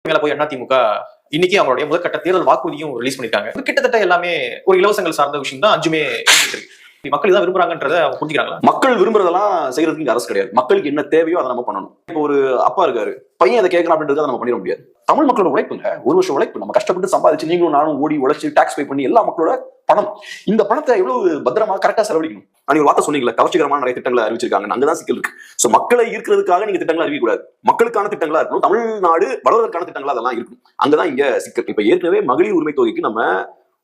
மேல போய் அதிமுக இன்னைக்கு அவங்களுடைய முதற்கட்ட தேர்தல் வாக்குறுதியும் ரிலீஸ் பண்ணிருக்காங்க. கிட்டத்தட்ட எல்லாமே ஒரு இலவசங்கள் சார்ந்த விஷயம் தான். அஞ்சுமே மக்கள் இதான் விரும்புறாங்கன்றத அவங்க புரிஞ்சுக்கிறாங்களா? மக்கள் விரும்புறதெல்லாம் செய்யறதுக்கு இங்க அரசு கிடையாது. மக்களுக்கு என்ன தேவையோ அதை நம்ம பண்ணணும். இப்போ ஒரு அப்பா இருக்காரு, பையன் அதை கேட்கலாம் அப்படின்றத நம்ம பண்ணிட முடியாது. தமிழ் மக்களோட உழைப்புங்க, ஒரு வருஷம் உழைப்பு, நம்ம கஷ்டப்பட்டு சம்பாதிச்சு நீங்களும் நானும் ஓடி உழைச்சு டாக்ஸ் பே பண்ணி எல்லா மக்களோட பணம். இந்த பணத்தை எவ்வளவு பத்திரமா கரெக்டா செலவழிக்கணும். நீங்க ஒரு வார்த்தை சொன்னீங்களா, கவர்ச்சிகரமான நிறைய திட்டங்களை அறிவிச்சிருக்காங்க. அங்கதான் சிக்கல் இருக்கு. சோ மக்களை ஈர்க்கிறதுக்காக நீங்க திட்டங்களை அறிவிக்க கூடாது. மக்களுக்கான திட்டங்களா இருக்கணும். தமிழ்நாடு வளர்வதற்கான திட்டங்களா அதெல்லாம் இருக்கணும். அங்கதான் இங்க சிக்கல். இப்ப ஏற்கனவே மகளிர் உரிமை தொகைக்கு நம்ம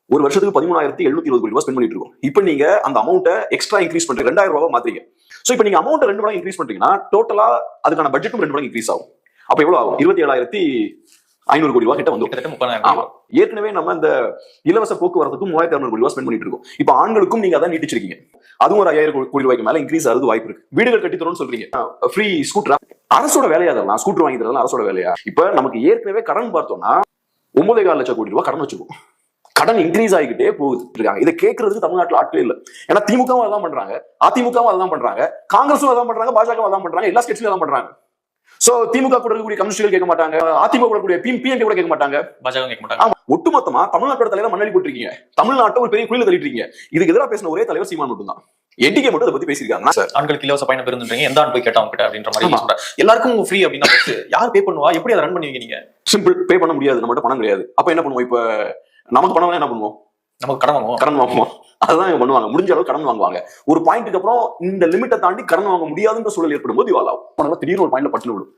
ஒரு வருஷத்துக்கு 13,720 கோடி ரூபாய் ஸ்பெண்ட் பண்ணிட்டு இருக்கோம். இப்ப நீங்க அந்த அமௌண்ட்டை எக்ஸ்ட்ரா இன்க்ரீஸ் பண்றீங்க, 2,000 ரூபாய் மாத்தீங்க. சோ இப்ப நீங்க அமௌண்ட் 2 மடங்கு இன்க்ரீஸ் பண்றீங்கன்னா டோட்டலா அதுக்கான பட்ஜெட்டும் 2 மடங்கு இன்க்ரீஸ் ஆகும். அப்ப எவ்வளவு ஆகும்? 27,500 கோடி ரூபாய் கிட்ட வந்து 30,000. ஏற்கனவே நம்ம இந்த இலவச போக்குவரத்துக்கும் 3,600 கோடி ரூபாய் ஸ்பெண்ட் பண்ணிட்டு இருக்கோம். இப்ப ஆண்களுக்கும் நீங்க அதான் நீட்டிச்சிருக்கீங்க. அதுவும் ஒரு 5,000 கோடி ரூபாய்க்கு மேல இன்க்ரீஸ் ஆகுது வாய்ப்பு இருக்கு. வீடுகள் கட்டி தரோம்னு சொல்றீங்க, ஃப்ரீ ஸ்கூட்டர், அரசோட வேலையா அதெல்லாம்? ஸ்கூட்டர் வாங்கி தரலாம் அரசோட வேலையா? இப்ப நமக்கு ஏற்கனவே கடன் பார்த்தோம்னா 9,4 லட்சம் கோடி ரூபாய் கடன் வச்சுக்கோம். கடன் இன்க்ரீஸ் ஆகிக்கிட்டே போகுது. இதை கேட்கறதுக்கு தமிழ்நாட்டில் ஆட்களே இல்லை. ஏன்னா திமுகவும் அதான் பண்றாங்க, அதிமுகவும் அதான் பண்றாங்க, காங்கிரஸும் அதான் பண்றாங்க, பாஜகவும் அதான் பண்றாங்க, எல்லா ஸ்டேட்ஸ்லயும் அதான் பண்றாங்க. சோ திமுக கூட இருக்கக்கூடிய கம்யூனிஸ்டுகள் கேட்க மாட்டாங்க, அதிமுக கூட கூடிய பிஎன்பி கூட கேட்க மாட்டாங்க, பாஜக கேட்க மாட்டாங்க. ஒட்டுமொத்தமா தமிழ்நாட்டோட தலைவர் மண்ணலி போட்டிருக்கீங்க. தமிழ்நாட்டை ஒரு பெரிய குழியில தள்ளிட்டு இருக்கீங்க. இதுக்கு எதிராக பேசின ஒரே தலைவர் சீமான் மட்டும் தான். என்டிகே மட்டும் அதை பத்தி பேசியிருக்காங்க. ஆண்களுக்கு இலவச பயணம் பெருந்துன்றீங்க, எந்த ஆண் போய் கேட்டா அவங்க கிட்ட அப்படின்ற மாதிரி சொல்றேன். எல்லாருக்கும் ஃப்ரீ அப்படின்னா யார் பே பண்ணுவா? எப்படி அதை ரன் பண்ணுவீங்க நீங்க? சிம்பிள், பே பண்ண முடியாது, நம்மகிட்ட பணம் கிடையாது. அப்ப என்ன பண்ணுவோம்? இப்ப நமக்கு பணம் என்ன பண்ணுவோம்? நமக்கு கடன் வாங்குவோம். அதுதான் பண்ணுவாங்க. முடிஞ்ச அளவு கடன் வாங்குவாங்க. ஒரு பாயிண்ட்டுக்கு அப்புறம் இந்த லிமிட்டை தாண்டி கடன் வாங்க முடியாதுன்ற சூழல் ஏற்படும் போது இவாளாகும். திடீர்னு ஒரு பாயிண்ட்ல பட்டு விடும்.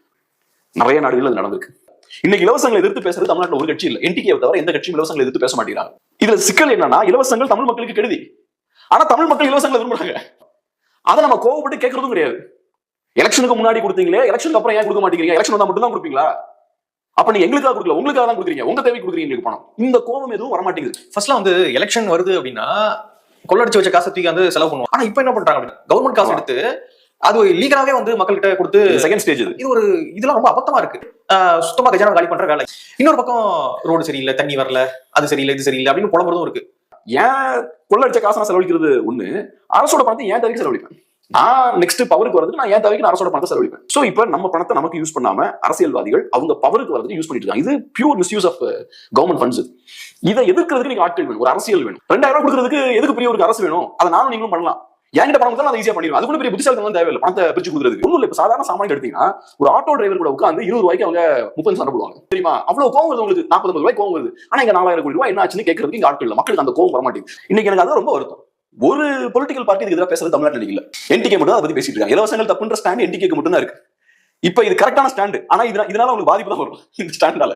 நிறைய நாடுகள் அது நடந்திருக்கு. இன்னைக்கு இலவசங்களை எதிர்த்து பேசுறது தமிழ்நாட்டில் ஒரு கட்சி இல்ல. என்டிகே தவிர எந்த கட்சியும் இலவசங்களை எதிர்த்து பேச மாட்டேங்கிறாங்க. இதுல சிக்கல் என்னன்னா, இலவசங்கள் தமிழ் மக்களுக்கு கெடுதி. ஆனா தமிழ் மக்கள் இலவசங்களை விரும்புறாங்க. அதை நம்ம கோவப்பட்டு கேட்கறதும் கிடையாது. எலெக்ஷனுக்கு முன்னாடி கொடுத்தீங்களே, எலெக்ஷனுக்கு அப்புறம் ஏன் கொடுக்க மாட்டேங்கிறீங்க? எலெக்ஷன் வந்தா மட்டும் தான் கொடுப்பீங்களா? அப்ப நீங்க எங்களுக்காக கொடுக்கல, உங்களுக்காக தான் கொடுக்குறீங்க, உங்க தேவைக்கு கொடுக்குறீங்க பணம். இந்த கோபம் எதுவும் வரமாட்டேங்குது. ஃபர்ஸ்ட்லாம் வந்து எலெக்ஷன் வருது அப்படின்னா கொள்ளடிச்சு வச்ச காசை தூக்கி வந்து செலவு பண்ணுவோம். ஆனா இப்ப என்ன பண்றாங்க அப்படின்னா, கவர்மெண்ட் காசு எடுத்து அது லீகலாவே வந்து மக்கள்கிட்ட கொடுத்து செகண்ட் ஸ்டேஜ். இதெல்லாம் ரொம்ப அபத்தமா இருக்கு. சுத்தமா கஜானா காலி பண்ற வேலை. இன்னொரு பக்கம் ரோடு சரியில்லை, தண்ணி வரல, அது சரியில்லை, இது சரியில்லை அப்படின்னு புலம்புறதும் இருக்கு. ஏன் கொள்ளடிச்ச காசு நான் செலவழிக்கிறது ஒண்ணு, அரசோட பணத்தை ஏன் தேவைக்கு செலவழிப்பேன்? நான் நெக்ஸ்ட் பவருக்கு வரதுக்கு நான் ஏன் தேவைக்கு அரசோட பணத்தை செலவழிப்பேன். சோ இப்ப நம்ம பணத்தை நமக்கு யூஸ் பண்ணாம அரசியல்வாதிகள் அவங்க பவருக்கு வரதுக்கு யூஸ் பண்ணிட்டு இருக்காங்க. இது pure misuse of government funds. இதை எதிர்க்கிறதுக்கு நீங்க ஆட்கள் வேணும், ஒரு அரசியல் வேணும். 2,000 ரூபாய் கொடுக்கறதுக்கு எதுக்கு பெரிய ஒரு அரசு வேணும்? அதை நானும் நீங்களும் பண்ணலாம். என்கிட்ட பணம் கொடுத்தா நான் ஈஸியா பண்ணிடுவேன். அது கூட பெரிய புத்திசாலித்தனம் தேவையில்லை பணத்தை பிரிச்சு கொடுக்குறதுக்கு. ஒன்றும் இல்லை. இப்ப சாதாரண சாமான் எடுத்தீங்கன்னா ஒரு ஆட்டோ டிரைவர் கூட உட்காந்து 20 ரூபாய்க்கு அவங்க 30 சண்டை போடுவாங்க. தெரியுமா? அவ்வளவு கோவம் வருது உங்களுக்கு. 40 ரூபாய் கோவம் வருது. ஆனா இங்க 4,000 கோடி ரூபாய் என்ன ஆச்சுன்னு கேட்கறதுக்கு இங்க ஆட்கள் இல்லை. மக்களுக்கு அந்த கோவம் வர மாட்டேங்குது. இன்னைக்கு எனக்கு அது ரொம்ப வருத்தம். ஒரு பொலிட்டிக்கல் பார்ட்டி இதுக்கு எதிராக பேசுறது தமிழ்நாட்டில் இல்ல. என்டிகே மட்டும் அதை பத்தி பேசிட்டு இருக்காங்க. இலவசங்கள் தப்புன்ற ஸ்டாண்ட் என்டிகேக்கு மட்டும் தான் இருக்கு. இப்ப இது கரெக்டான ஸ்டாண்ட். ஆனா இதனால உங்களுக்கு பாதிப்பு தான் வரும் இந்த ஸ்டாண்டால.